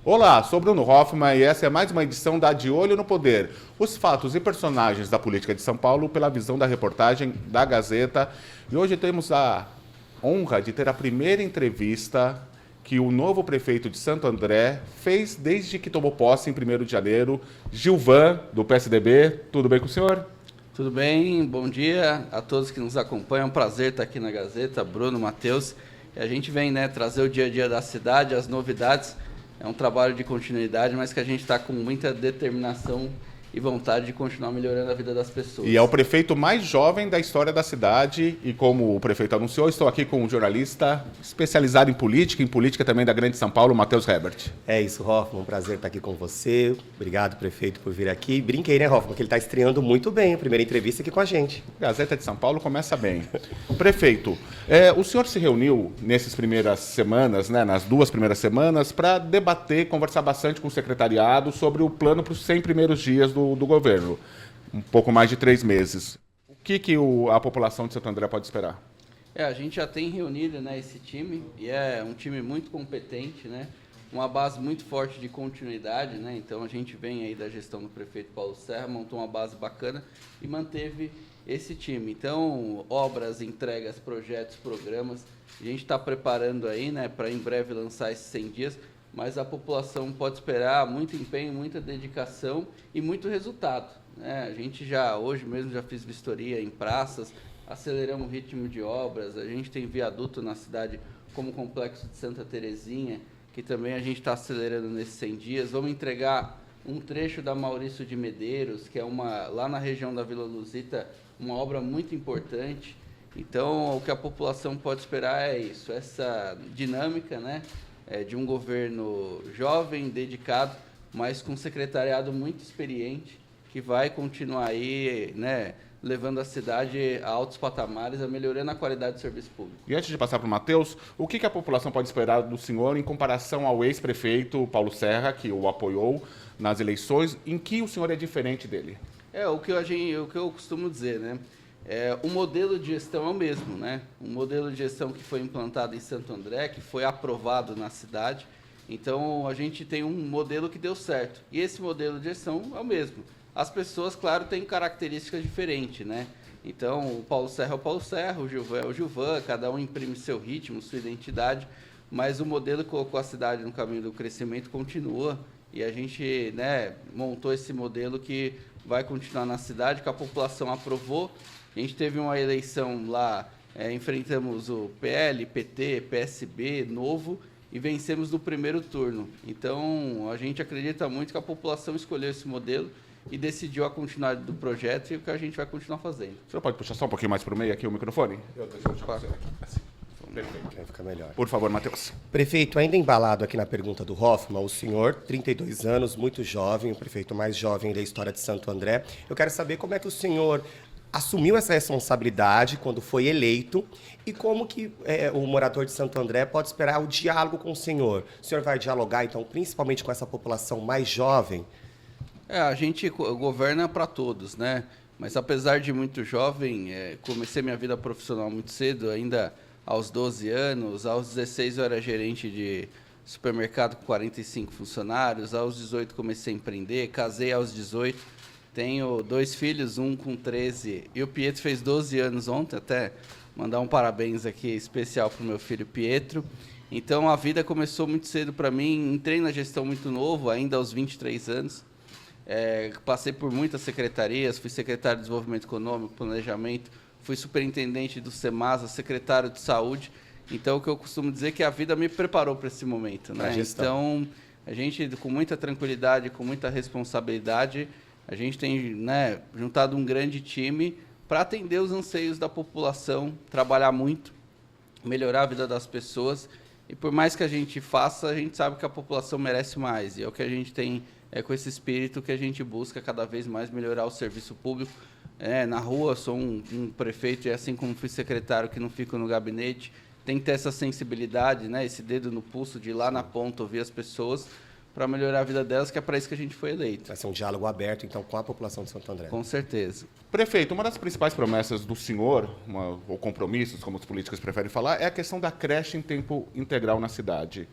Olá, sou Bruno Hoffman e essa é mais uma edição da De Olho no Poder. Os fatos e personagens da política de São Paulo pela visão da reportagem da Gazeta. E hoje temos a honra de ter a primeira entrevista que o novo prefeito de Santo André fez desde que tomou posse em 1º de janeiro, Gilvan, do PSDB. Tudo bem com o senhor? Tudo bem, bom dia a todos que nos acompanham. É um prazer estar aqui na Gazeta, Bruno, Matheus. E a gente vem trazer o dia a dia da cidade, as novidades. É um trabalho de continuidade, mas que a gente está com muita determinação e vontade de continuar melhorando a vida das pessoas. E é o prefeito mais jovem da história da cidade. E como o prefeito anunciou, estou aqui com um jornalista especializado em política também da Grande São Paulo, Matheus Herbert. É isso, Hoffman, um prazer estar aqui com você. Obrigado, prefeito, por vir aqui. Brinquei, né, Hoffman, que ele está estreando muito bem a primeira entrevista aqui com a gente. Gazeta de São Paulo começa bem. Prefeito, o senhor se reuniu nessas primeiras semanas, nas 2 primeiras semanas, para debater, conversar bastante com o secretariado sobre o plano para os 100 primeiros dias do governo. Um pouco mais de 3 meses. O que a população de Santo André pode esperar? A gente já tem reunido esse time, e é um time muito competente, uma base muito forte de continuidade, então a gente vem aí da gestão do prefeito Paulo Serra, montou uma base bacana e manteve esse time. Então, obras, entregas, projetos, programas, a gente está preparando aí para em breve lançar esses 100 dias, mas a população pode esperar muito empenho, muita dedicação e muito resultado. A gente hoje mesmo já fiz vistoria em praças, aceleramos o ritmo de obras, a gente tem viaduto na cidade como o Complexo de Santa Terezinha, que também a gente está acelerando nesses 100 dias. Vamos entregar um trecho da Maurício de Medeiros, que é lá na região da Vila Luzita, uma obra muito importante. Então, o que a população pode esperar é isso, essa dinâmica, de um governo jovem, dedicado, mas com um secretariado muito experiente, que vai continuar aí, levando a cidade a altos patamares, melhorando a qualidade do serviço público. E antes de passar para o Matheus, o que a população pode esperar do senhor em comparação ao ex-prefeito Paulo Serra, que o apoiou nas eleições, em que o senhor é diferente dele? O que eu costumo dizer, o modelo de gestão é o mesmo, um modelo de gestão que foi implantado em Santo André, que foi aprovado na cidade. Então, a gente tem um modelo que deu certo. E esse modelo de gestão é o mesmo. As pessoas, claro, têm características diferentes, Então, o Paulo Serra é o Paulo Serra, o Gilvan é o Gilvan, cada um imprime seu ritmo, sua identidade, mas o modelo que colocou a cidade no caminho do crescimento continua. E a gente montou esse modelo que vai continuar na cidade, que a população aprovou. A gente teve uma eleição lá, enfrentamos o PL, PT, PSB, Novo, e vencemos no primeiro turno. Então, a gente acredita muito que a população escolheu esse modelo e decidiu a continuidade do projeto e o que a gente vai continuar fazendo. O senhor pode puxar só um pouquinho mais para o meio aqui o microfone? Deixa eu chamar você aqui. Assim. Vai ficar melhor. Por favor, Matheus. Prefeito, ainda embalado aqui na pergunta do Hoffman, o senhor, 32 anos, muito jovem, o prefeito mais jovem da história de Santo André. Eu quero saber como é que o senhor assumiu essa responsabilidade quando foi eleito e como que o morador de Santo André pode esperar o diálogo com o senhor. O senhor vai dialogar, então, principalmente com essa população mais jovem? A gente governa para todos, Mas apesar de muito jovem, comecei minha vida profissional muito cedo, ainda aos 12 anos, aos 16 eu era gerente de supermercado com 45 funcionários, aos 18 comecei a empreender, casei aos 18, tenho 2 filhos, um com 13, e o Pietro fez 12 anos ontem, até mandar um parabéns aqui especial para o meu filho Pietro. Então a vida começou muito cedo para mim, entrei na gestão muito novo, ainda aos 23 anos, passei por muitas secretarias, fui secretário de Desenvolvimento Econômico, Planejamento, fui superintendente do SEMASA, secretário de Saúde. Então, o que eu costumo dizer é que a vida me preparou para esse momento. Então, a gente, com muita tranquilidade, com muita responsabilidade, a gente tem juntado um grande time para atender os anseios da população, trabalhar muito, melhorar a vida das pessoas. E por mais que a gente faça, a gente sabe que a população merece mais. E é o que a gente tem, com esse espírito que a gente busca cada vez mais melhorar o serviço público. Na rua, sou um prefeito, e assim como fui secretário que não fico no gabinete, tem que ter essa sensibilidade, esse dedo no pulso de ir lá na ponta, ouvir as pessoas, para melhorar a vida delas, que é para isso que a gente foi eleito. Vai ser um diálogo aberto, então, com a população de Santo André. Com certeza. Prefeito, uma das principais promessas do senhor, ou compromissos, como os políticos preferem falar, é a questão da creche em tempo integral na cidade.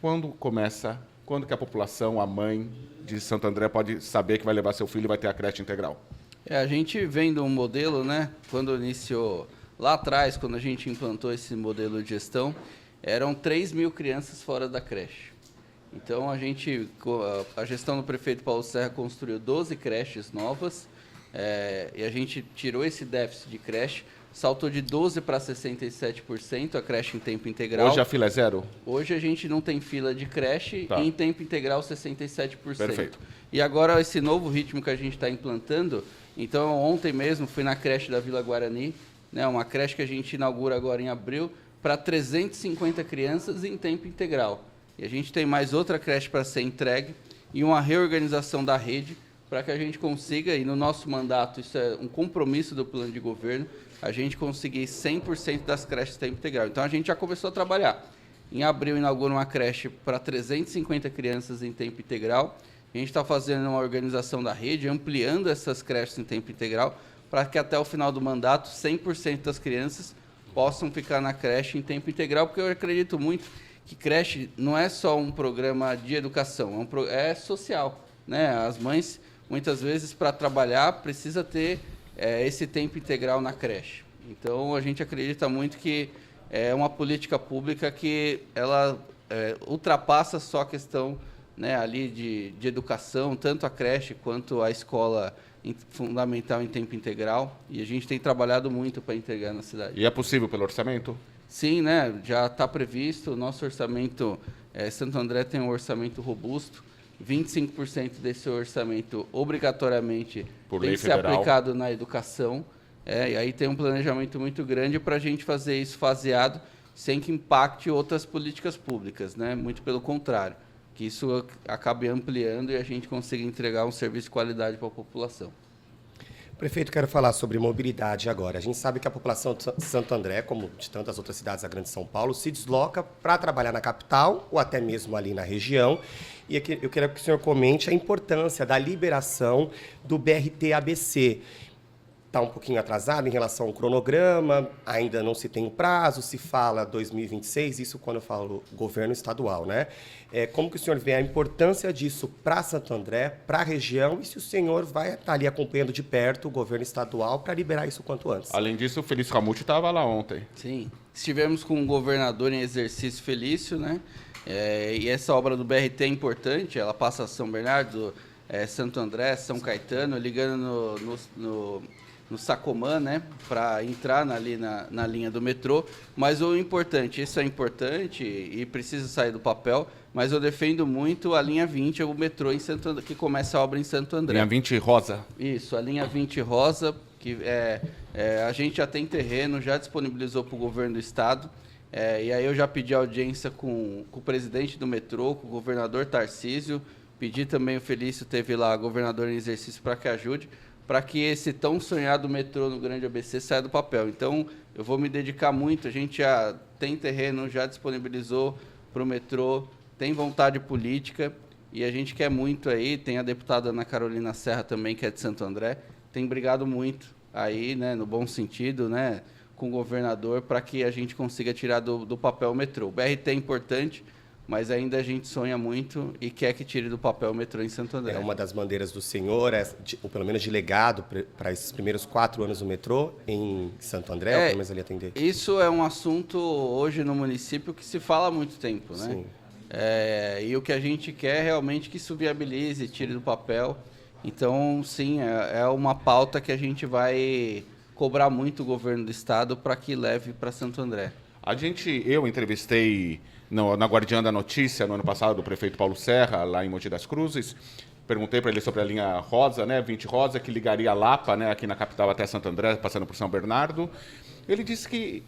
Quando começa quando que a população, a mãe de Santo André pode saber que vai levar seu filho e vai ter a creche integral? A gente vem de um modelo, né? Quando iniciou lá atrás, quando a gente implantou esse modelo de gestão, eram 3.000 crianças fora da creche. Então, a gestão do prefeito Paulo Serra construiu 12 creches novas, e a gente tirou esse déficit de creche, saltou de 12% para 67% a creche em tempo integral. Hoje a fila é zero? Hoje a gente não tem fila de creche, Tá. e em tempo integral 67%. Perfeito. E agora esse novo ritmo que a gente está implantando, então ontem mesmo fui na creche da Vila Guarani, né, uma creche que a gente inaugura agora em abril, para 350 crianças em tempo integral. E a gente tem mais outra creche para ser entregue e uma reorganização da rede para que a gente consiga, e no nosso mandato, isso é um compromisso do plano de governo, a gente conseguir 100% das creches em tempo integral. Então, a gente já começou a trabalhar. Em abril, inaugura uma creche para 350 crianças em tempo integral. A gente está fazendo uma organização da rede, ampliando essas creches em tempo integral, para que até o final do mandato, 100% das crianças possam ficar na creche em tempo integral, porque eu acredito muito que creche não é só um programa de educação, é social, né? As mães, muitas vezes, para trabalhar, precisa ter esse tempo integral na creche. Então, a gente acredita muito que é uma política pública que ela ultrapassa só a questão, né, ali de educação, tanto a creche quanto a escola fundamental em tempo integral, e a gente tem trabalhado muito para integrar na cidade. E é possível pelo orçamento? Sim, né? Já está previsto. O nosso orçamento, Santo André tem um orçamento robusto. 25% desse orçamento, obrigatoriamente, Por tem lei que ser federal, aplicado na educação. E aí tem um planejamento muito grande para a gente fazer isso faseado, sem que impacte outras políticas públicas, né? Muito pelo contrário, que isso acabe ampliando e a gente consiga entregar um serviço de qualidade para a população. Prefeito, quero falar sobre mobilidade agora. A gente sabe que a população de Santo André, como de tantas outras cidades da Grande São Paulo, se desloca para trabalhar na capital ou até mesmo ali na região. E aqui eu quero que o senhor comente a importância da liberação do BRT-ABC. Está um pouquinho atrasado em relação ao cronograma, ainda não se tem um prazo, se fala 2026, isso quando eu falo governo estadual, né? Como que o senhor vê a importância disso para Santo André, para a região, e se o senhor vai estar ali acompanhando de perto o governo estadual para liberar isso quanto antes? Além disso, o Felício Ramute estava lá ontem. Sim, estivemos com o governador em exercício, Felício, né? E essa obra do BRT é importante, ela passa São Bernardo, Santo André, São Caetano, ligando no Sacomã, né, para entrar ali na linha do metrô. Mas o importante, isso é importante e precisa sair do papel, mas eu defendo muito a linha 20, o metrô em Santo André, que começa a obra em Santo André. Linha 20 rosa. Isso, a linha 20 rosa, que a gente já tem terreno, já disponibilizou para o governo do estado, e aí eu já pedi audiência com o presidente do metrô, com o governador Tarcísio, pedi também, o Felício teve lá, governador em exercício, para que ajude, para que esse tão sonhado metrô no Grande ABC saia do papel. Então, eu vou me dedicar muito, a gente já tem terreno, já disponibilizou para o metrô, tem vontade política, e a gente quer muito aí, tem a deputada Ana Carolina Serra também, que é de Santo André, tem brigado muito aí, né, no bom sentido, né, com o governador, para que a gente consiga tirar do papel o metrô. O BRT é importante, mas ainda a gente sonha muito e quer que tire do papel o metrô em Santo André. É uma das bandeiras do senhor, ou pelo menos de legado para esses primeiros 4 anos do metrô em Santo André, ou pelo menos ali atender? Isso é um assunto hoje no município que se fala há muito tempo, né? Sim. E o que a gente quer é realmente que isso viabilize, tire do papel. Então, sim, é uma pauta que a gente vai cobrar muito o governo do estado para que leve para Santo André. Eu entrevistei na Guardiã da Notícia, no ano passado, o prefeito Paulo Serra, lá em Mogi das Cruzes. Perguntei para ele sobre a linha rosa, né, 20 rosa, que ligaria a Lapa, né, aqui na capital até Santo André, passando por São Bernardo. Ele disse que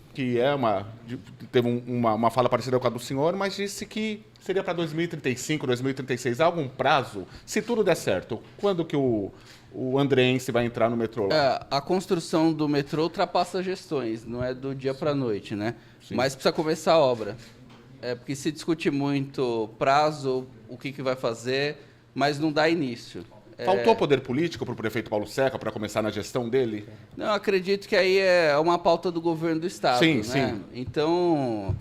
teve uma fala parecida com a do senhor, mas disse que seria para 2035, 2036. Há algum prazo? Se tudo der certo, quando que o andreense vai entrar no metrô lá? A construção do metrô ultrapassa gestões, não é do dia para a noite, né? Sim. Mas precisa começar a obra. Porque se discute muito prazo, o que vai fazer, mas não dá início. Faltou poder político para o prefeito Paulo Serra para começar na gestão dele? Não, acredito que aí é uma pauta do governo do estado, sim, né? Sim. Então,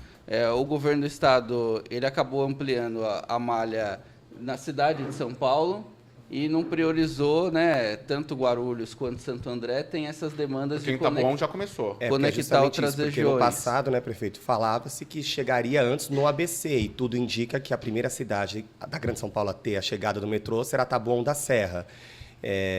o governo do estado, ele acabou ampliando a malha na cidade de São Paulo e não priorizou, né, tanto Guarulhos quanto Santo André tem essas demandas Porque em Taboão já começou. conectar outras porque regiões. no passado, né, prefeito, falava-se que chegaria antes no ABC e tudo indica que a primeira cidade da Grande São Paulo a ter a chegada do metrô será Taboão da Serra.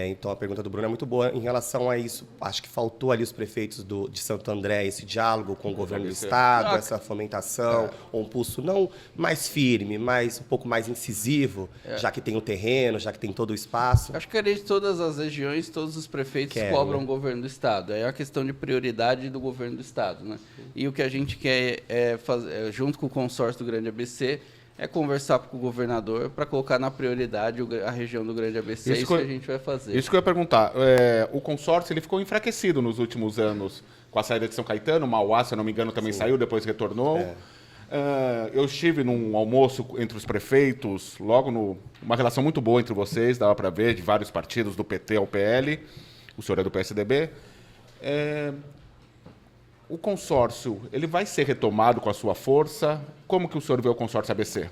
Então, a pergunta do Bruno é muito boa em relação a isso. Acho que faltou ali os prefeitos de Santo André, esse diálogo com o governo do Estado, essa fomentação, ou um pulso não mais firme, mas um pouco mais incisivo, já que tem o terreno, já que tem todo o espaço. Acho que de todas as regiões, todos os prefeitos cobram o governo do Estado. É uma questão de prioridade do governo do Estado, né? E o que a gente quer fazer, junto com o consórcio do Grande ABC, é conversar com o governador para colocar na prioridade a região do Grande ABC. Isso que a gente vai fazer. Isso que eu ia perguntar. O consórcio ele ficou enfraquecido nos últimos anos com a saída de São Caetano. Mauá, se eu não me engano, também saiu, depois retornou. Eu estive num almoço entre os prefeitos, uma relação muito boa entre vocês, dava para ver, de vários partidos, do PT ao PL. O senhor é do PSDB. O consórcio, ele vai ser retomado com a sua força? Como que o senhor vê o consórcio ABC,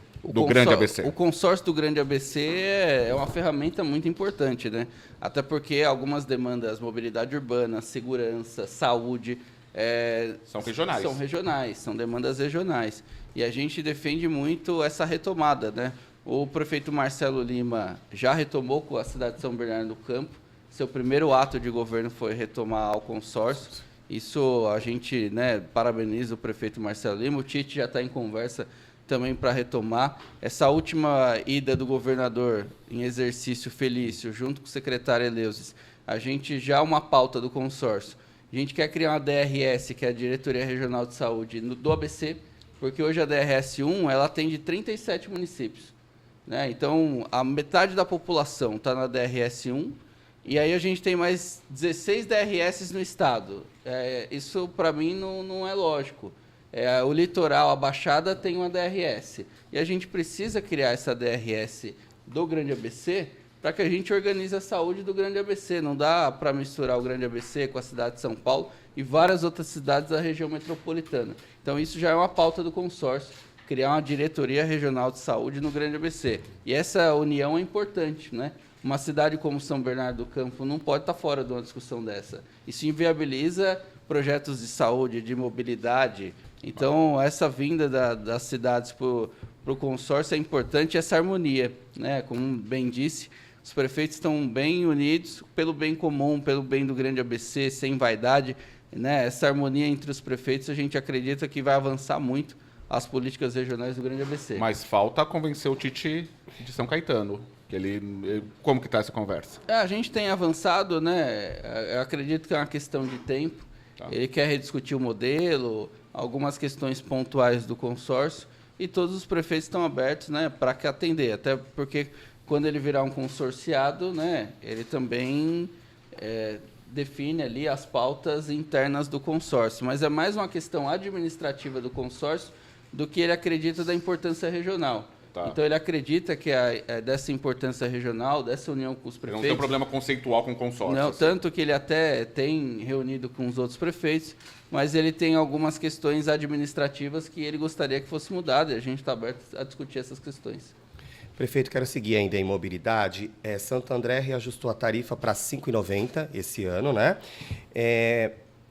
Grande ABC? O consórcio do Grande ABC é uma ferramenta muito importante, né? Até porque algumas demandas, mobilidade urbana, segurança, saúde... são regionais. São regionais, são demandas regionais. E a gente defende muito essa retomada, né? O prefeito Marcelo Lima já retomou com a cidade de São Bernardo do Campo. Seu primeiro ato de governo foi retomar o consórcio. Isso a gente, né, parabeniza o prefeito Marcelo Lima. O Tite já está em conversa também para retomar. Essa última ida do governador em exercício, Felício, junto com o secretário Eleusis, a gente já uma pauta do consórcio. A gente quer criar uma DRS, que é a Diretoria Regional de Saúde, do ABC, porque hoje a DRS 1 ela atende 37 municípios, né? Então, a metade da população está na DRS 1, e aí a gente tem mais 16 DRS no estado. Isso, para mim, não é lógico. O litoral, a Baixada, tem uma DRS. E a gente precisa criar essa DRS do Grande ABC para que a gente organize a saúde do Grande ABC. Não dá para misturar o Grande ABC com a cidade de São Paulo e várias outras cidades da região metropolitana. Então, isso já é uma pauta do consórcio, criar uma diretoria regional de saúde no Grande ABC. E essa união é importante, né? Uma cidade como São Bernardo do Campo não pode estar fora de uma discussão dessa. Isso inviabiliza projetos de saúde, de mobilidade. Então, essa vinda das cidades para o consórcio é importante, essa harmonia, né? Como bem disse, os prefeitos estão bem unidos pelo bem comum, pelo bem do Grande ABC, sem vaidade, né? Essa harmonia entre os prefeitos, a gente acredita que vai avançar muito as políticas regionais do Grande ABC. Mas falta convencer o Tite de São Caetano. Como que está essa conversa? A gente tem avançado, né? Eu acredito que é uma questão de tempo. Tá. Ele quer rediscutir o modelo, algumas questões pontuais do consórcio, e todos os prefeitos estão abertos, né, para atender. Até porque, quando ele virar um consorciado, né, ele também define ali as pautas internas do consórcio. Mas é mais uma questão administrativa do consórcio do que ele acredita da importância regional. Tá. Então, ele acredita que dessa importância regional, dessa união com os prefeitos... Não tem um problema conceitual com o consórcio. Não, tanto que ele até tem reunido com os outros prefeitos, mas ele tem algumas questões administrativas que ele gostaria que fosse mudada, e a gente está aberto a discutir essas questões. Prefeito, quero seguir ainda em mobilidade. Santo André reajustou a tarifa para R$ 5,90 esse ano, né?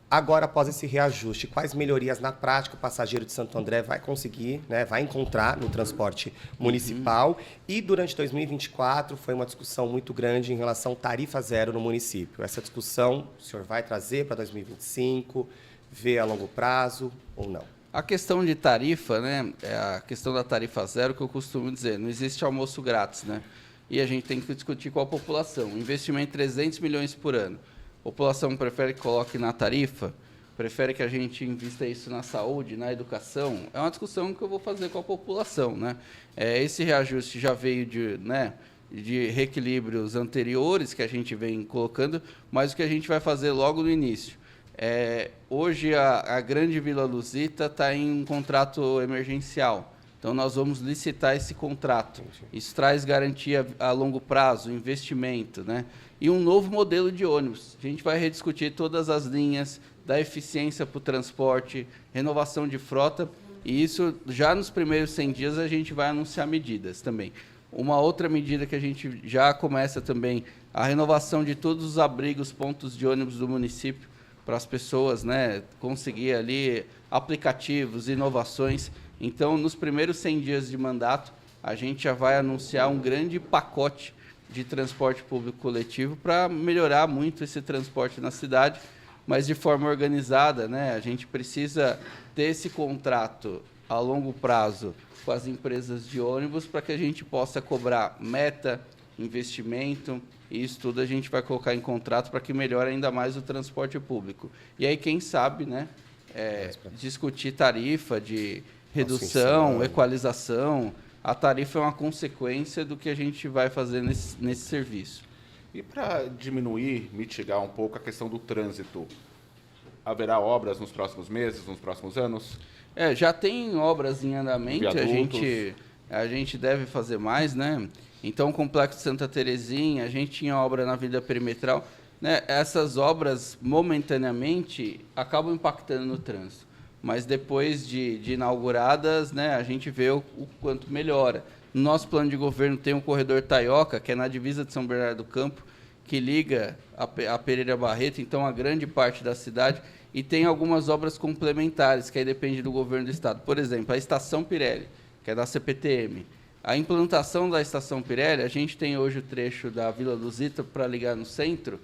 Agora, após esse reajuste, quais melhorias na prática o passageiro de Santo André vai conseguir, né, vai encontrar no transporte municipal? E durante 2024 foi uma discussão muito grande em relação à tarifa zero no município. Essa discussão o senhor vai trazer para 2025, vê a longo prazo ou não? A questão de tarifa, né, é a questão da tarifa zero que eu costumo dizer, não existe almoço grátis, né? E a gente tem que discutir com a população. Investimento de 300 milhões por ano. A população prefere que coloque na tarifa, prefere que a gente invista isso na saúde, na educação. É uma discussão que eu vou fazer com a população, né? Esse reajuste já veio de reequilíbrios anteriores que a gente vem colocando, mas o que a gente vai fazer logo no início. Hoje a Grande Vila Luzita está em um contrato emergencial. Então, nós vamos licitar esse contrato. Isso traz garantia a longo prazo, investimento, né? E um novo modelo de ônibus. A gente vai rediscutir todas as linhas, da eficiência para o transporte, renovação de frota, e isso, já nos primeiros 100 dias, a gente vai anunciar medidas também. Uma outra medida que a gente já começa também, a renovação de todos os abrigos, pontos de ônibus do município, para as pessoas, né, conseguir ali aplicativos, inovações. Então, nos primeiros 100 dias de mandato, a gente já vai anunciar um grande pacote de transporte público coletivo para melhorar muito esse transporte na cidade, mas de forma organizada, né? A gente precisa ter esse contrato a longo prazo com as empresas de ônibus para que a gente possa cobrar meta, investimento, e isso tudo a gente vai colocar em contrato para que melhore ainda mais o transporte público. E aí, quem sabe, né, discutir tarifa de redução, equalização. A tarifa é uma consequência do que a gente vai fazer nesse serviço. E para diminuir, mitigar um pouco a questão do trânsito, haverá obras nos próximos meses, nos próximos anos? Já tem obras em andamento, Viadutos. a gente deve fazer mais, né? Então, o Complexo Santa Terezinha, a gente tinha obra na Avenida Perimetral, né? Essas obras, momentaneamente, acabam impactando no trânsito. Mas depois de inauguradas, né, a gente vê o quanto melhora. No nosso plano de governo tem um corredor Taioca, que é na divisa de São Bernardo do Campo, que liga a Pereira Barreto, então a grande parte da cidade, e tem algumas obras complementares, que aí depende do governo do estado. Por exemplo, a Estação Pirelli, que é da CPTM. A implantação da Estação Pirelli, a gente tem hoje o trecho da Vila Luzita para ligar no centro,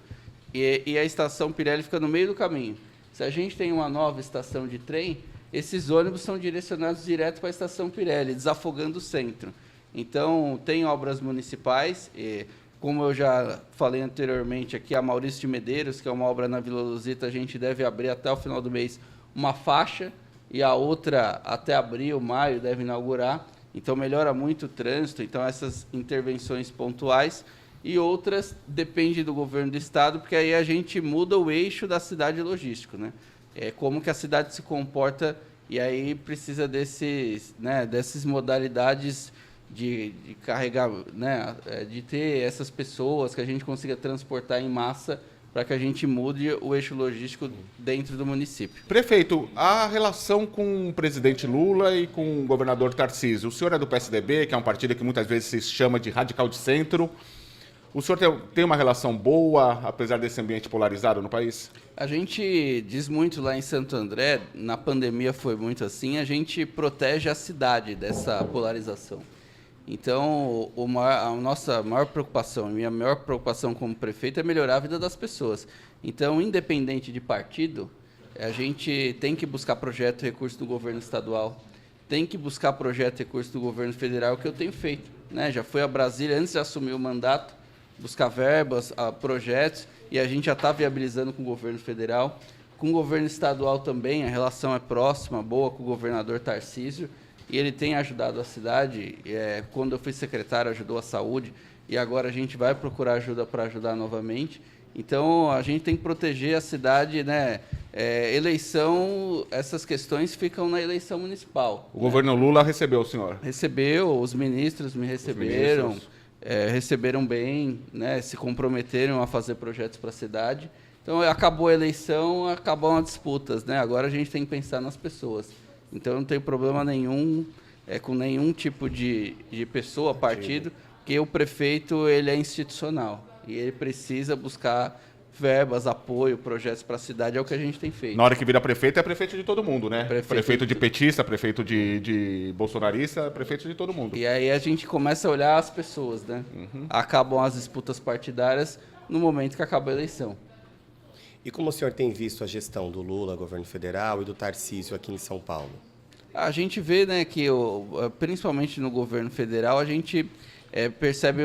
e a Estação Pirelli fica no meio do caminho. Se a gente tem uma nova estação de trem, esses ônibus são direcionados direto para a Estação Pirelli, desafogando o centro. Então, tem obras municipais, como eu já falei anteriormente aqui, a Maurício de Medeiros, que é uma obra na Vila Luzita, a gente deve abrir até o final do mês uma faixa, e a outra até abril, maio, deve inaugurar. Então, melhora muito o trânsito. Então, essas intervenções pontuais. E outras depende do governo do estado, porque aí a gente muda o eixo da cidade logístico, né? Como que a cidade se comporta, e aí precisa dessas modalidades de carregar, né? De ter essas pessoas que a gente consiga transportar em massa para que a gente mude o eixo logístico dentro do município. Prefeito, a relação com o presidente Lula e com o governador Tarcísio. O senhor é do PSDB, que é um partido que muitas vezes se chama de radical de centro. O senhor tem uma relação boa, apesar desse ambiente polarizado no país? A gente diz muito lá em Santo André, na pandemia foi muito assim, a gente protege a cidade dessa polarização. Então, a nossa maior preocupação, a minha maior preocupação como prefeito é melhorar a vida das pessoas. Então, independente de partido, a gente tem que buscar projeto e recurso do governo estadual, tem que buscar projeto e recurso do governo federal, que eu tenho feito, né? Já fui a Brasília antes de assumir o mandato, buscar verbas, projetos, e a gente já está viabilizando com o governo federal. Com o governo estadual também, a relação é próxima, boa com o governador Tarcísio, e ele tem ajudado a cidade. Quando eu fui secretário, ajudou a saúde, e agora a gente vai procurar ajuda para ajudar novamente. Então, a gente tem que proteger a cidade, né? Eleição, essas questões ficam na eleição municipal. O governo Lula recebeu o senhor? Recebeu, os ministros me receberam. Receberam bem, né, se comprometeram a fazer projetos para a cidade. Então, acabou a eleição, acabaram as disputas, né? Agora a gente tem que pensar nas pessoas. Então, não tem problema nenhum com nenhum tipo de pessoa, partido, porque o prefeito ele é institucional e ele precisa buscar verbas, apoio, projetos para a cidade, é o que a gente tem feito. Na hora que vira prefeito, é prefeito de todo mundo, né? Prefeito de petista, prefeito de bolsonarista, prefeito de todo mundo. E aí a gente começa a olhar as pessoas, né? Acabam as disputas partidárias no momento que acaba a eleição. E como o senhor tem visto a gestão do Lula, governo federal, e do Tarcísio aqui em São Paulo? A gente vê, né, que principalmente no governo federal, a gente percebe,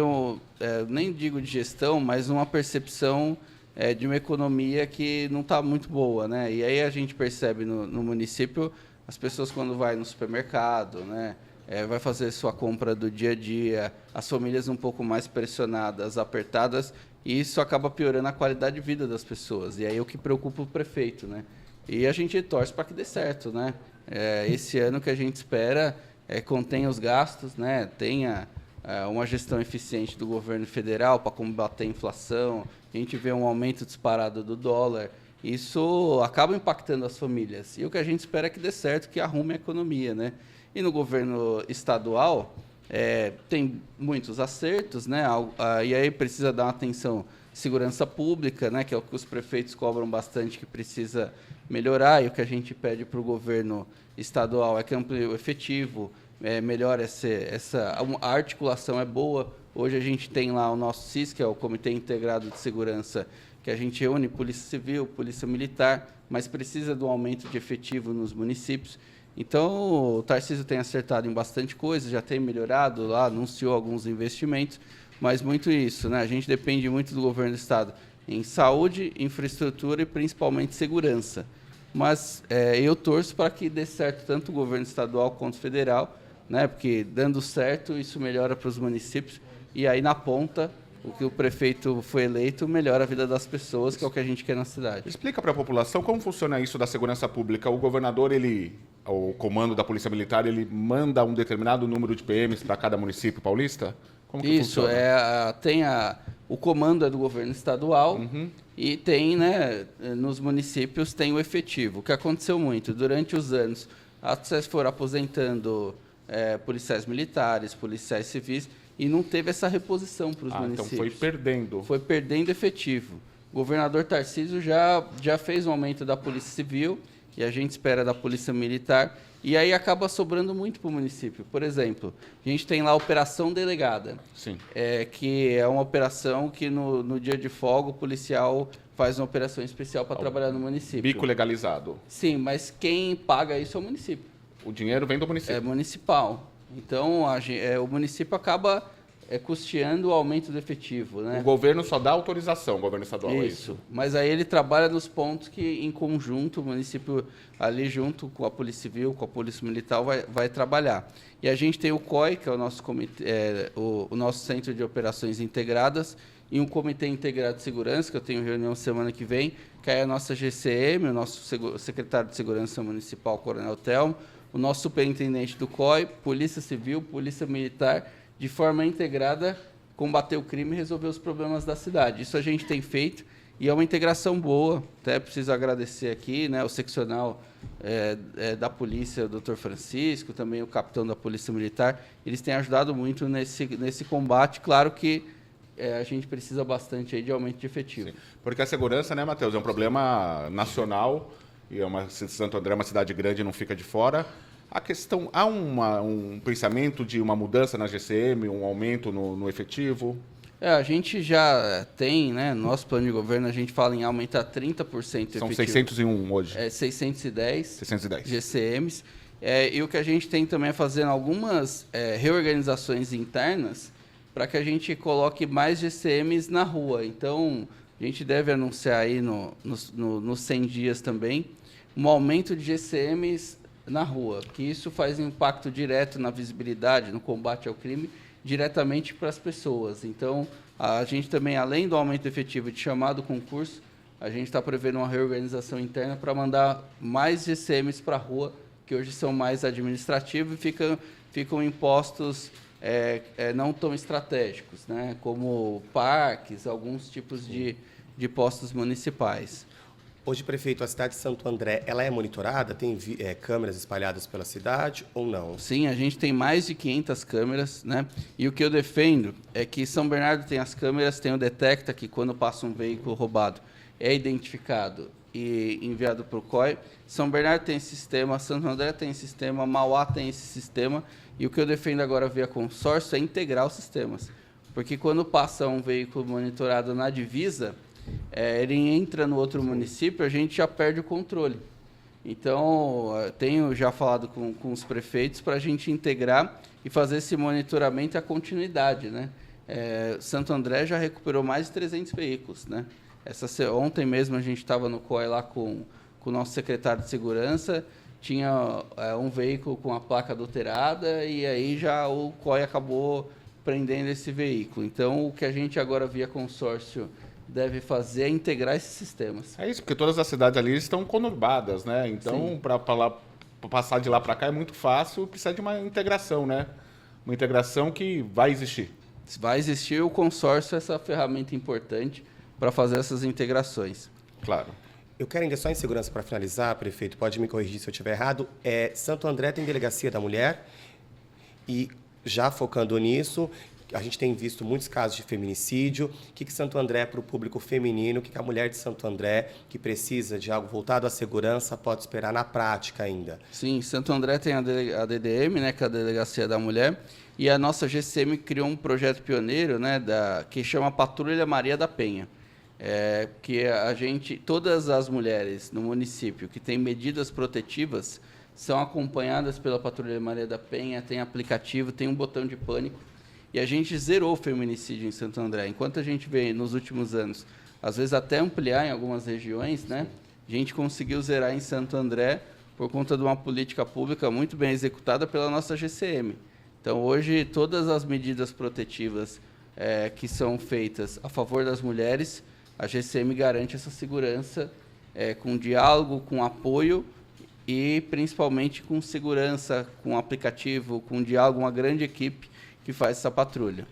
nem digo de gestão, mas uma percepção de uma economia que não está muito boa, né? E aí a gente percebe no município, as pessoas quando vai no supermercado, né, vai fazer sua compra do dia a dia, as famílias um pouco mais pressionadas, apertadas, e isso acaba piorando a qualidade de vida das pessoas. E aí é o que preocupa o prefeito, né? E a gente torce para que dê certo, né? Esse ano que a gente espera contenha os gastos, né? Tenha uma gestão eficiente do governo federal para combater a inflação. A gente vê um aumento disparado do dólar. Isso acaba impactando as famílias. E o que a gente espera é que dê certo, que arrume a economia, né? E no governo estadual, tem muitos acertos, né? E aí precisa dar uma atenção segurança pública, né? Que é o que os prefeitos cobram bastante, que precisa melhorar, e o que a gente pede para o governo estadual é que amplie o efetivo, melhore a articulação é boa. Hoje a gente tem lá o nosso CIS, que é o Comitê Integrado de Segurança, que a gente une Polícia Civil, Polícia Militar, mas precisa do aumento de efetivo nos municípios. Então, o Tarcísio tem acertado em bastante coisa, já tem melhorado lá, anunciou alguns investimentos, mas muito isso, né? A gente depende muito do governo do Estado em saúde, infraestrutura e principalmente segurança. Mas eu torço para que dê certo tanto o governo estadual quanto o federal, né? Porque dando certo, isso melhora para os municípios, e aí na ponta, o que o prefeito foi eleito melhora a vida das pessoas, que é o que a gente quer na cidade. Explica para a população como funciona isso da segurança pública. O governador, o comando da Polícia Militar, ele manda um determinado número de PMs para cada município paulista? Como que Isso, funciona? o comando é do governo estadual, e tem, né, nos municípios tem o efetivo. O que aconteceu muito durante os anos, vocês foram aposentando policiais militares, policiais civis, e não teve essa reposição para os municípios. Então foi perdendo. Foi perdendo efetivo. O governador Tarcísio já fez um aumento da Polícia Civil, e a gente espera da Polícia Militar, e aí acaba sobrando muito para o município. Por exemplo, a gente tem lá a Operação Delegada, Sim. Que é uma operação que no dia de folga o policial faz uma operação especial para trabalhar no município. Bico legalizado. Sim, mas quem paga isso é o município. O dinheiro vem do município. É municipal. Então, o município acaba custeando o aumento do efetivo, né? O governo só dá autorização, o governo estadual, é isso. Mas aí ele trabalha nos pontos que, em conjunto, o município ali junto com a Polícia Civil, com a Polícia Militar, vai trabalhar. E a gente tem o COI, que é o nosso comitê, o nosso Centro de Operações Integradas, e um Comitê Integrado de Segurança, que eu tenho reunião semana que vem, que é a nossa GCM, o nosso secretário de Segurança Municipal, Coronel Telmo, o nosso superintendente do COI, Polícia Civil, Polícia Militar, de forma integrada, combater o crime e resolver os problemas da cidade. Isso a gente tem feito e é uma integração boa. Até preciso agradecer aqui, né, o seccional da polícia, o Dr. Francisco, também o capitão da Polícia Militar. Eles têm ajudado muito nesse combate. Claro que a gente precisa bastante aí de aumento de efetivo. Sim. Porque a segurança, né, Matheus, é um problema nacional, e Santo André é uma cidade grande e não fica de fora. A questão, há um pensamento de uma mudança na GCM, um aumento no efetivo? A gente já tem, né, no nosso plano de governo, a gente fala em aumentar 30% o efetivo. São 601 hoje. 610 GCMs. E o que a gente tem também é fazer algumas reorganizações internas para que a gente coloque mais GCMs na rua. Então, a gente deve anunciar aí nos 100 dias também um aumento de GCMs na rua, que isso faz impacto direto na visibilidade, no combate ao crime, diretamente para as pessoas. Então, a gente também, além do aumento efetivo de chamado concurso, a gente está prevendo uma reorganização interna para mandar mais GCMs para a rua, que hoje são mais administrativos e ficam em postos não tão estratégicos, né? Como parques, alguns tipos de postos municipais. Hoje, prefeito, a cidade de Santo André, ela é monitorada? Tem câmeras espalhadas pela cidade ou não? Sim, a gente tem mais de 500 câmeras, né? E o que eu defendo é que São Bernardo tem as câmeras, tem o Detecta, que quando passa um veículo roubado é identificado e enviado para o COI. São Bernardo tem esse sistema, Santo André tem esse sistema, Mauá tem esse sistema. E o que eu defendo agora via consórcio é integrar os sistemas. Porque quando passa um veículo monitorado na divisa, ele entra no outro município, a gente já perde o controle. Então, tenho já falado com os prefeitos para a gente integrar e fazer esse monitoramento e a continuidade, né? Santo André já recuperou mais de 300 veículos, né? Ontem mesmo a gente estava no COI lá com o nosso secretário de Segurança, tinha um veículo com a placa adulterada e aí já o COI acabou prendendo esse veículo. Então, o que a gente agora via consórcio deve fazer é integrar esses sistemas. É isso, porque todas as cidades ali estão conurbadas, né? Então, para passar de lá para cá é muito fácil, precisa de uma integração, né? Uma integração que vai existir. Vai existir, o consórcio é essa ferramenta importante para fazer essas integrações. Claro. Eu quero ainda só em segurança para finalizar, prefeito, pode me corrigir se eu estiver errado. Santo André tem delegacia da mulher e já focando nisso, a gente tem visto muitos casos de feminicídio. O que Santo André, para o público feminino, o que a mulher de Santo André, que precisa de algo voltado à segurança, pode esperar na prática ainda? Sim, Santo André tem a DDM, né, que é a Delegacia da Mulher, e a nossa GCM criou um projeto pioneiro, né, que chama Patrulha Maria da Penha. Que todas as mulheres no município que têm medidas protetivas são acompanhadas pela Patrulha Maria da Penha, tem aplicativo, tem um botão de pânico. E a gente zerou o feminicídio em Santo André. Enquanto a gente vê nos últimos anos, às vezes até ampliar em algumas regiões, né? A gente conseguiu zerar em Santo André por conta de uma política pública muito bem executada pela nossa GCM. Então, hoje, todas as medidas protetivas que são feitas a favor das mulheres, a GCM garante essa segurança com diálogo, com apoio e, principalmente, com segurança, com aplicativo, com diálogo, uma grande equipe que faz essa patrulha.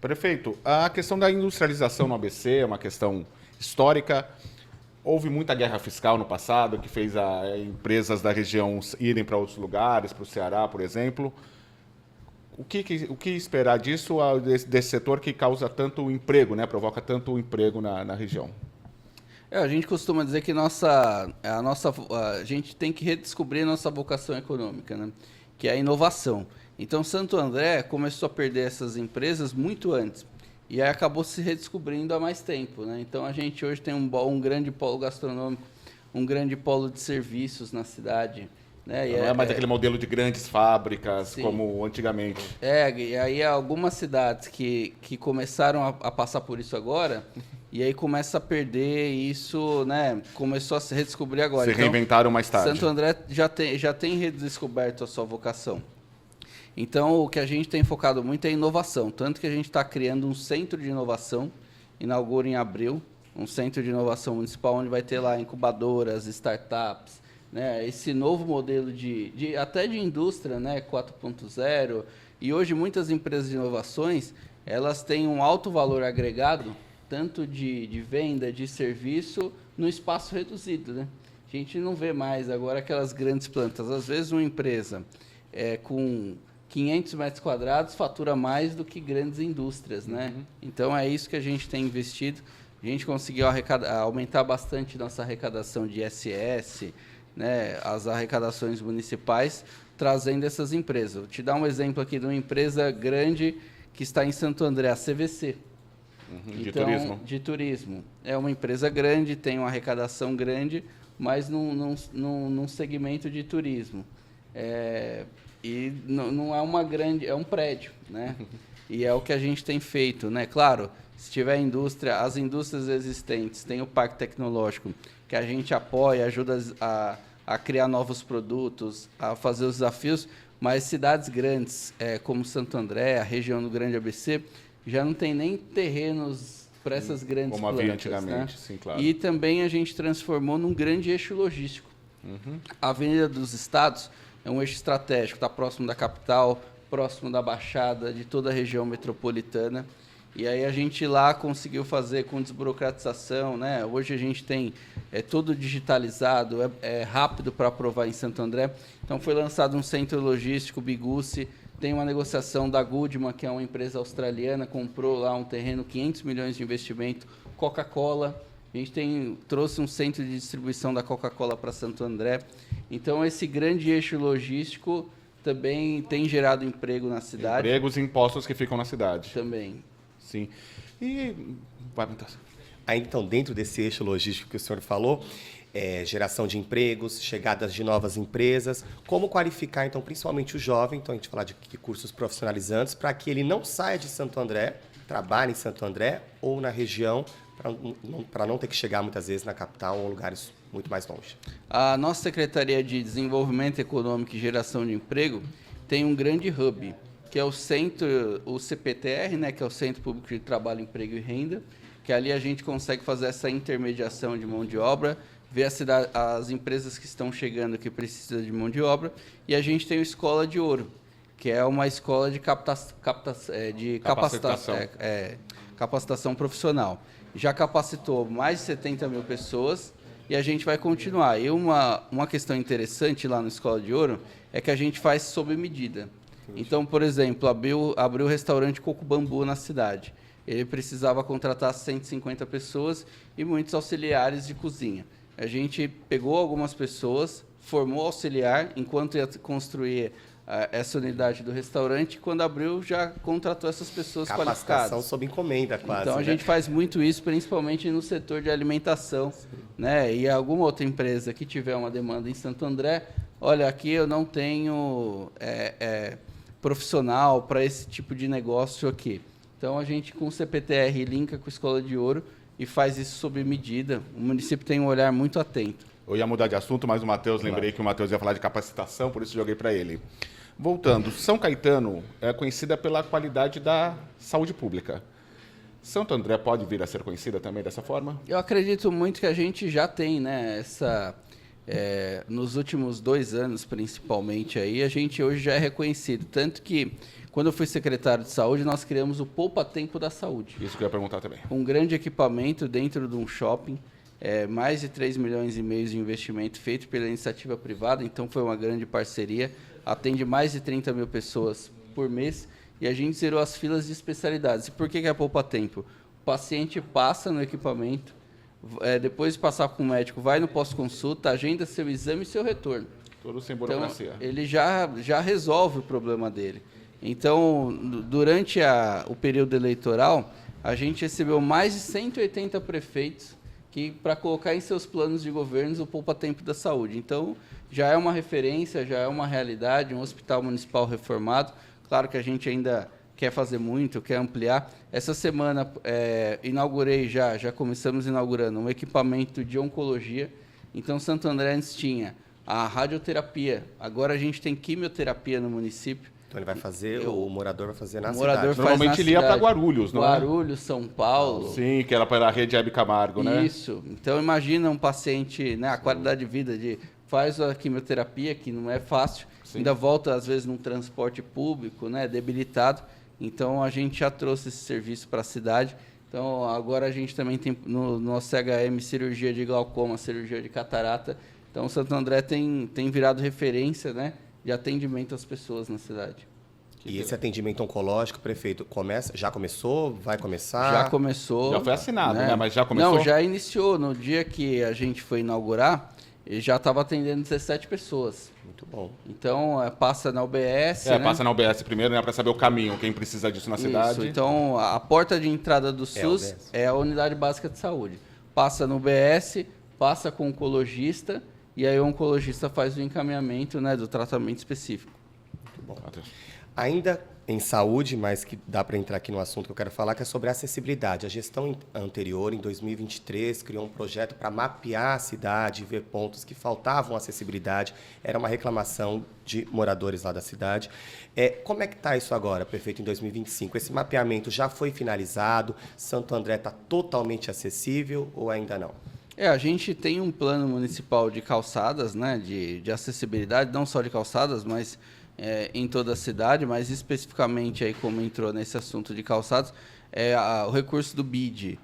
Prefeito, a questão da industrialização no ABC é uma questão histórica. Houve muita guerra fiscal no passado, que fez empresas da região irem para outros lugares, para o Ceará, por exemplo. O que esperar disso, desse setor que causa tanto emprego, né? Provoca tanto emprego na região? A gente costuma dizer que a gente tem que redescobrir a nossa vocação econômica, né? Que é a inovação. Então, Santo André começou a perder essas empresas muito antes. E aí acabou se redescobrindo há mais tempo, né? Então, a gente hoje tem um grande polo gastronômico, um grande polo de serviços na cidade. Né? Não é mais aquele modelo de grandes fábricas, sim, como antigamente. E aí algumas cidades que começaram a passar por isso agora, e aí começa a perder isso, né? Começou a se redescobrir agora. Se reinventaram mais tarde. Santo André já tem redescoberto a sua vocação. Então, o que a gente tem focado muito é inovação. Tanto que a gente está criando um centro de inovação, inaugura em abril, um centro de inovação municipal, onde vai ter lá incubadoras, startups, né? Esse novo modelo até de indústria, né? 4.0. E hoje, muitas empresas de inovações, elas têm um alto valor agregado, tanto de venda, de serviço, no espaço reduzido, né? A gente não vê mais agora aquelas grandes plantas. Às vezes, uma empresa com 500 metros quadrados fatura mais do que grandes indústrias, né? Uhum. Então, é isso que a gente tem investido. A gente conseguiu aumentar bastante nossa arrecadação de ISS, né? As arrecadações municipais, trazendo essas empresas. Vou te dar um exemplo aqui de uma empresa grande que está em Santo André, a CVC. Uhum, então, de turismo. É uma empresa grande, tem uma arrecadação grande, mas num segmento de turismo. E não é uma grande, é um prédio, né? E é o que a gente tem feito, né? Claro, se tiver indústria, as indústrias existentes, tem o parque tecnológico, que a gente apoia, ajuda a criar novos produtos, a fazer os desafios, mas cidades grandes, como Santo André, a região do Grande ABC, já não tem nem terrenos para essas grandes plantas. Como havia antigamente, né? Sim, claro. E também a gente transformou num grande eixo logístico. Uhum. A Avenida dos Estados é um eixo estratégico, está próximo da capital, próximo da Baixada, de toda a região metropolitana. E aí a gente lá conseguiu fazer com desburocratização, né? Hoje a gente tem tudo digitalizado, é rápido para aprovar em Santo André. Então foi lançado um centro logístico, Bigucci, tem uma negociação da Goodman, que é uma empresa australiana, comprou lá um terreno, 500 milhões de investimento, Coca-Cola. A gente trouxe um centro de distribuição da Coca-Cola para Santo André. Então, esse grande eixo logístico também tem gerado emprego na cidade. Empregos e impostos que ficam na cidade. Também. Sim. E... Aí, então, dentro desse eixo logístico que o senhor falou, geração de empregos, chegadas de novas empresas, como qualificar, então, principalmente o jovem, então a gente fala de cursos profissionalizantes, para que ele não saia de Santo André, trabalhe em Santo André ou na região, para não ter que chegar muitas vezes na capital ou lugares muito mais longe. A nossa Secretaria de Desenvolvimento Econômico e Geração de Emprego tem um grande hub, que é o CPTR, né, que é o Centro Público de Trabalho, Emprego e Renda, que ali a gente consegue fazer essa intermediação de mão de obra, ver as empresas que estão chegando que precisam de mão de obra, e a gente tem o Escola de Ouro, que é uma escola de capacitação profissional. Já capacitou mais de 70 mil pessoas e a gente vai continuar. E uma questão interessante lá no Escola de Ouro é que a gente faz sob medida. Então, por exemplo, abriu o restaurante Coco Bambu na cidade. Ele precisava contratar 150 pessoas e muitos auxiliares de cozinha. A gente pegou algumas pessoas, formou auxiliar, enquanto ia construir essa unidade do restaurante, quando abriu, já contratou essas pessoas qualificadas. Capacitação sob encomenda, quase. Então, a gente faz muito isso, principalmente no setor de alimentação. Né? E alguma outra empresa que tiver uma demanda em Santo André, olha, aqui eu não tenho profissional para esse tipo de negócio aqui. Então, a gente, com o CPTR, linka com a Escola de Ouro e faz isso sob medida. O município tem um olhar muito atento. Eu ia mudar de assunto, mas o Matheus, lembrei que o Matheus ia falar de capacitação, por isso joguei para ele. Voltando, São Caetano é conhecida pela qualidade da saúde pública. Santo André pode vir a ser conhecida também dessa forma? Eu acredito muito que a gente já tem, né, nos últimos 2 anos, principalmente, aí, a gente hoje já é reconhecido. Tanto que, quando eu fui secretário de saúde, nós criamos o Poupa Tempo da Saúde. Isso que eu ia perguntar também. Um grande equipamento dentro de um shopping, mais de 3,5 milhões de investimento feito pela iniciativa privada, então foi uma grande parceria, atende mais de 30 mil pessoas por mês, e a gente zerou as filas de especialidades. E por que é Poupa Tempo? O paciente passa no equipamento, depois de passar com o médico, vai no pós-consulta, agenda seu exame e seu retorno. Tudo sem burocracia. Então, ele já resolve o problema dele. Então, durante o período eleitoral, a gente recebeu mais de 180 prefeitos para colocar em seus planos de governo o Poupa Tempo da Saúde. Então, já é uma referência, já é uma realidade, um hospital municipal reformado. Claro que a gente ainda quer fazer muito, quer ampliar. Essa semana, inaugurei já começamos inaugurando um equipamento de oncologia. Então, Santo André antes tinha a radioterapia, agora a gente tem quimioterapia no município. Então ele vai fazer, o morador vai fazer na morador cidade. faz Normalmente ele ia para Guarulhos, não é? Guarulhos, São Paulo. Sim, que era pela rede Hebe Camargo, né? Isso. Então imagina um paciente, né, a qualidade de vida faz a quimioterapia, que não é fácil, ainda volta às vezes num transporte público, né, debilitado. Então a gente já trouxe esse serviço para a cidade. Então agora a gente também tem no nosso CHM cirurgia de glaucoma, cirurgia de catarata. Então Santo André tem virado referência, né, de atendimento às pessoas na cidade. E esse atendimento oncológico, prefeito, já começou? Vai começar? Já começou. Já foi assinado, né? Mas já começou? Não, já iniciou. No dia que a gente foi inaugurar, ele já estava atendendo 17 pessoas. Muito bom. Então, passa na UBS, né? Passa na UBS primeiro, né, para saber o caminho, quem precisa disso na cidade. Então, a porta de entrada do SUS é a Unidade Básica de Saúde. Passa no UBS, passa com o oncologista, e aí o oncologista faz o encaminhamento, né, do tratamento específico. Muito bom. Ainda em saúde, mas que dá para entrar aqui no assunto que eu quero falar, que é sobre acessibilidade. A gestão anterior, em 2023, criou um projeto para mapear a cidade, ver pontos que faltavam acessibilidade. Era uma reclamação de moradores lá da cidade. Como é que está isso agora, prefeito, em 2025? Esse mapeamento já foi finalizado? Santo André está totalmente acessível ou ainda não? A gente tem um plano municipal de calçadas, né, de acessibilidade, não só de calçadas, mas em toda a cidade, mas especificamente, aí, como entrou nesse assunto de calçados, o recurso do BID.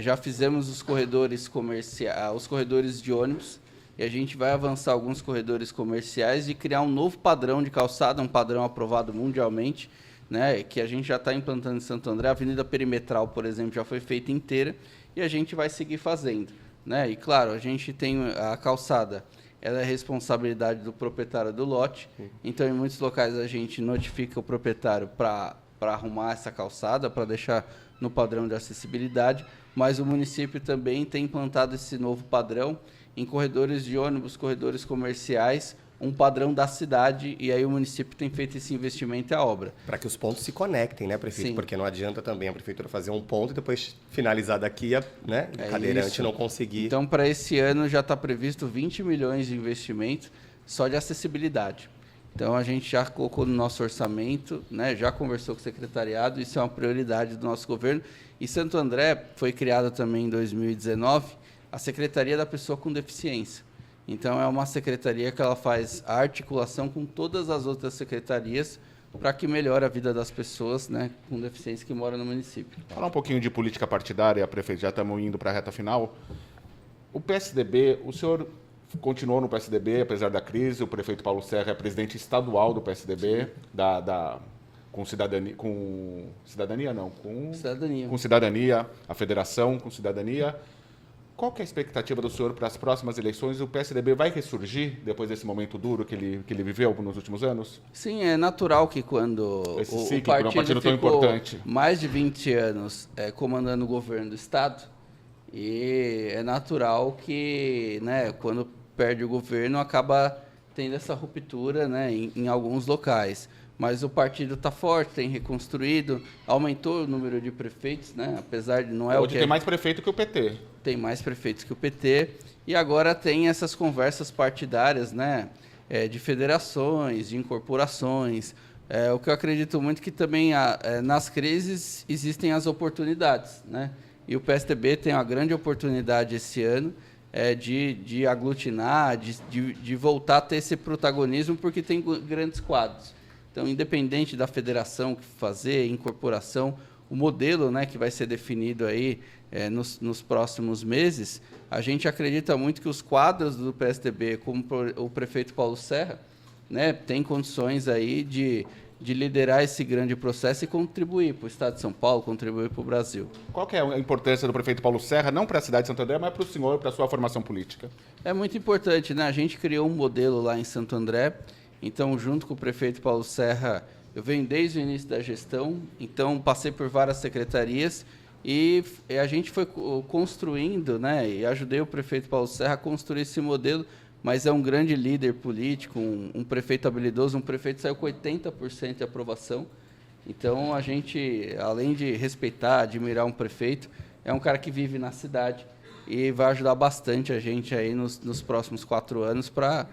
Já fizemos os corredores comerciais, os corredores de ônibus, e a gente vai avançar alguns corredores comerciais e criar um novo padrão de calçada, um padrão aprovado mundialmente, né, que a gente já está implantando em Santo André. A Avenida Perimetral, por exemplo, já foi feita inteira e a gente vai seguir fazendo. Né? E, claro, a gente tem a calçada, ela é responsabilidade do proprietário do lote. Então, em muitos locais, a gente notifica o proprietário para arrumar essa calçada, para deixar no padrão de acessibilidade, mas o município também tem implantado esse novo padrão em corredores de ônibus, corredores comerciais, um padrão da cidade, e aí o município tem feito esse investimento e a obra. Para que os pontos se conectem, né, prefeito? Sim. Porque não adianta também a prefeitura fazer um ponto e depois finalizar daqui, né, o cadeirante isso. não conseguir. Então, para esse ano já está previsto 20 milhões de investimento só de acessibilidade. Então, a gente já colocou no nosso orçamento, né, já conversou com o secretariado, isso é uma prioridade do nosso governo. E Santo André foi criada também em 2019 a Secretaria da Pessoa com Deficiência. Então, é uma secretaria que ela faz a articulação com todas as outras secretarias para que melhore a vida das pessoas, né, com deficiência que moram no município. Falar um pouquinho de política partidária, prefeito, já estamos indo para a reta final. O PSDB, o senhor continuou no PSDB, apesar da crise. O prefeito Paulo Serra é presidente estadual do PSDB, com cidadania, com cidadania, a federação com cidadania. Qual que é a expectativa do senhor para as próximas eleições? O PSDB vai ressurgir depois desse momento duro que ele viveu nos últimos anos? Sim, é natural que quando o partido tão ficou importante. mais de 20 anos comandando o governo do Estado, e é natural que, né, quando perde o governo, acaba tendo essa ruptura, né, em alguns locais. Mas o partido está forte, tem reconstruído, aumentou o número de prefeitos, né? Apesar de não é Hoje o que tem mais prefeito que o PT. Tem mais prefeitos que o PT, e agora tem essas conversas partidárias, né? De federações, de incorporações. O que eu acredito muito que também nas crises existem as oportunidades, né? E o PSDB tem uma grande oportunidade esse ano de aglutinar, de voltar a ter esse protagonismo, porque tem grandes quadros. Então, independente da federação que fazer, incorporação, o modelo, né, que vai ser definido aí nos próximos meses, a gente acredita muito que os quadros do PSDB, como o prefeito Paulo Serra, né, tem condições aí de liderar esse grande processo e contribuir para o Estado de São Paulo, contribuir para o Brasil. Qual que é a importância do prefeito Paulo Serra, não para a cidade de Santo André, mas para o senhor, para a sua formação política? É muito importante, né? A gente criou um modelo lá em Santo André. Então, junto com o prefeito Paulo Serra, eu venho desde o início da gestão, então passei por várias secretarias e a gente foi construindo, né, e ajudei o prefeito Paulo Serra a construir esse modelo, mas é um grande líder político, um prefeito habilidoso, um prefeito que saiu com 80% de aprovação. Então, a gente, além de respeitar, admirar um prefeito, é um cara que vive na cidade e vai ajudar bastante a gente aí nos próximos 4 anos para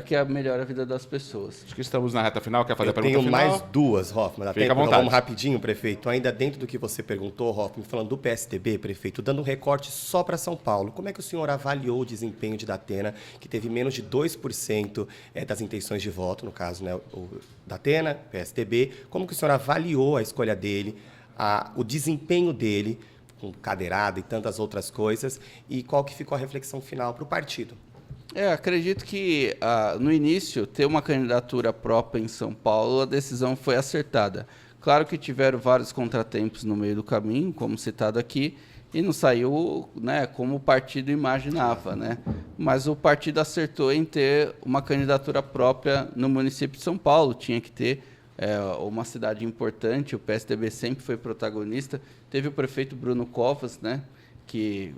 que melhore a vida das pessoas. Acho que estamos na reta final. Quer fazer a pergunta final? Eu tenho mais 2, Hoffmann. Dá tempo? Então vamos rapidinho, prefeito. Ainda dentro do que você perguntou, Hoffmann, falando do PSDB, prefeito, dando um recorte só para São Paulo, como é que o senhor avaliou o desempenho de Datena, que teve menos de 2% das intenções de voto, no caso, né, o Datena, PSDB, como que o senhor avaliou a escolha dele, o desempenho dele, com cadeirada e tantas outras coisas, e qual que ficou a reflexão final para o partido? Acredito que, no início, ter uma candidatura própria em São Paulo, a decisão foi acertada. Claro que tiveram vários contratempos no meio do caminho, como citado aqui, e não saiu, né, como o partido imaginava, né? Mas o partido acertou em ter uma candidatura própria no município de São Paulo. Tinha que ter uma cidade importante, o PSDB sempre foi protagonista. Teve o prefeito Bruno Covas, né,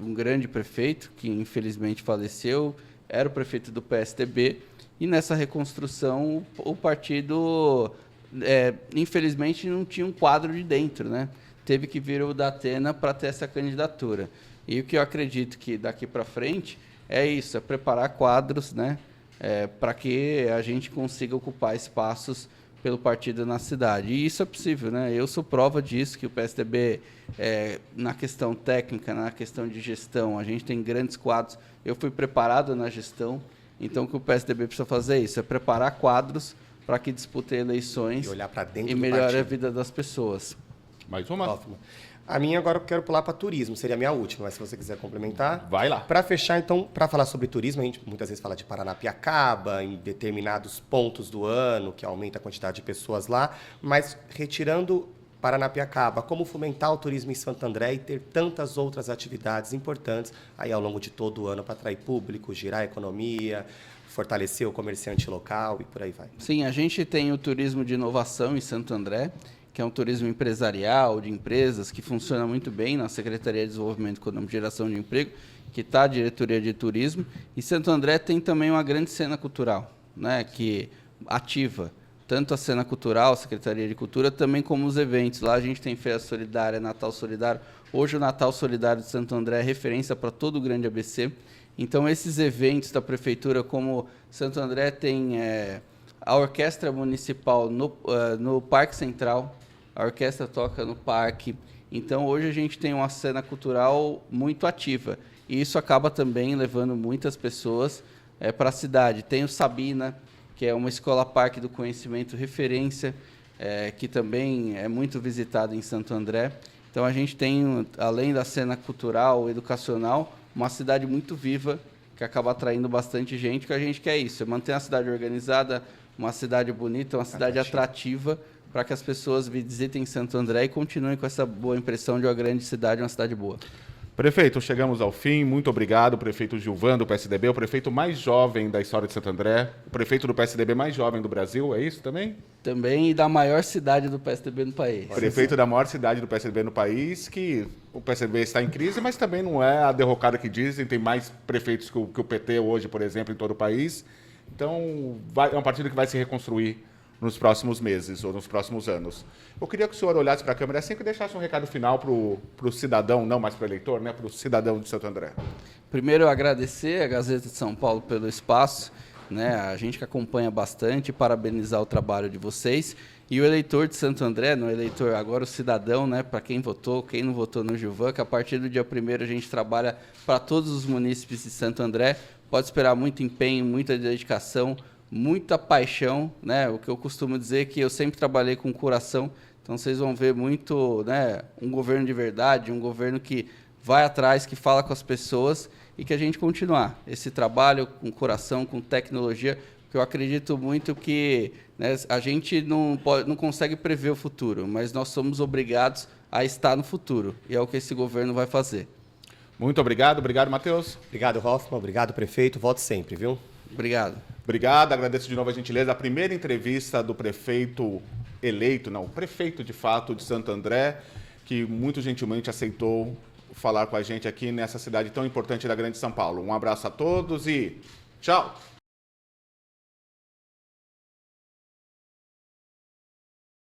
um grande prefeito, que infelizmente faleceu, era o prefeito do PSDB, e nessa reconstrução o partido, infelizmente, não tinha um quadro de dentro, né? Teve que vir o Datena para ter essa candidatura. E o que eu acredito que daqui para frente é isso, é preparar quadros, né, para que a gente consiga ocupar espaços pelo partido na cidade. E isso é possível, né? Eu sou prova disso, que o PSDB, na questão técnica, na questão de gestão, a gente tem grandes quadros. Eu fui preparado na gestão, então o que o PSDB precisa fazer é isso, é preparar quadros para que disputem eleições e olhar para dentro e melhore a vida das pessoas. Mais uma? Hoffmann. A minha agora eu quero pular para turismo, seria a minha última, mas se você quiser complementar. Vai lá. Para fechar, então, para falar sobre turismo, a gente muitas vezes fala de Paranapiacaba, em determinados pontos do ano, que aumenta a quantidade de pessoas lá, mas retirando Paranapiacaba, como fomentar o turismo em Santo André e ter tantas outras atividades importantes aí ao longo de todo o ano para atrair público, girar a economia, fortalecer o comerciante local e por aí vai. Sim, a gente tem o turismo de inovação em Santo André, que é um turismo empresarial, de empresas, que funciona muito bem na Secretaria de Desenvolvimento Econômico e Geração de Emprego, que está a Diretoria de Turismo. E Santo André tem também uma grande cena cultural, né, que ativa tanto a cena cultural, a Secretaria de Cultura, também como os eventos. Lá a gente tem Feira Solidária, Natal Solidário. Hoje o Natal Solidário de Santo André é referência para todo o Grande ABC. Então, esses eventos da Prefeitura, como Santo André tem a Orquestra Municipal no Parque Central, a orquestra toca no parque. Então, hoje a gente tem uma cena cultural muito ativa. E isso acaba também levando muitas pessoas para a cidade. Tem o Sabina, que é uma escola-parque do conhecimento referência, que também é muito visitada em Santo André. Então, a gente tem, além da cena cultural, educacional, uma cidade muito viva, que acaba atraindo bastante gente, que a gente quer isso, é manter a cidade organizada, uma cidade bonita, uma cidade atrativa, para que as pessoas visitem Santo André e continuem com essa boa impressão de uma grande cidade, uma cidade boa. Prefeito, chegamos ao fim. Muito obrigado, prefeito Gilvan, do PSDB, o prefeito mais jovem da história de Santo André, o prefeito do PSDB mais jovem do Brasil, é isso também? Também e da maior cidade do PSDB no país. Prefeito da maior cidade do PSDB no país, que o PSDB está em crise, mas também não é a derrocada que dizem, tem mais prefeitos que o PT hoje, por exemplo, em todo o país. Então, é um partido que vai se reconstruir nos próximos meses ou nos próximos anos. Eu queria que o senhor olhasse para a câmera assim que deixasse um recado final para o cidadão, não mais para o eleitor, né, para o cidadão de Santo André. Primeiro, agradecer a Gazeta de São Paulo pelo espaço, né, a gente que acompanha bastante, parabenizar o trabalho de vocês. E o eleitor de Santo André, não eleitor, agora o cidadão, né, para quem votou, quem não votou no Gilvan, que a partir do dia 1º a gente trabalha para todos os munícipes de Santo André, pode esperar muito empenho, muita dedicação, muita paixão, né? O que eu costumo dizer é que eu sempre trabalhei com coração, então vocês vão ver muito, né, um governo de verdade, um governo que vai atrás, que fala com as pessoas e que a gente continuar esse trabalho com coração, com tecnologia, porque eu acredito muito que, né, a gente não consegue prever o futuro, mas nós somos obrigados a estar no futuro e é o que esse governo vai fazer. Muito obrigado. Obrigado, Matheus. Obrigado, Hoffmann. Obrigado, prefeito. Volte sempre, viu? Obrigado. Obrigado, agradeço de novo a gentileza. A primeira entrevista do prefeito eleito, não, prefeito de fato de Santo André, que muito gentilmente aceitou falar com a gente aqui nessa cidade tão importante da Grande São Paulo. Um abraço a todos e tchau!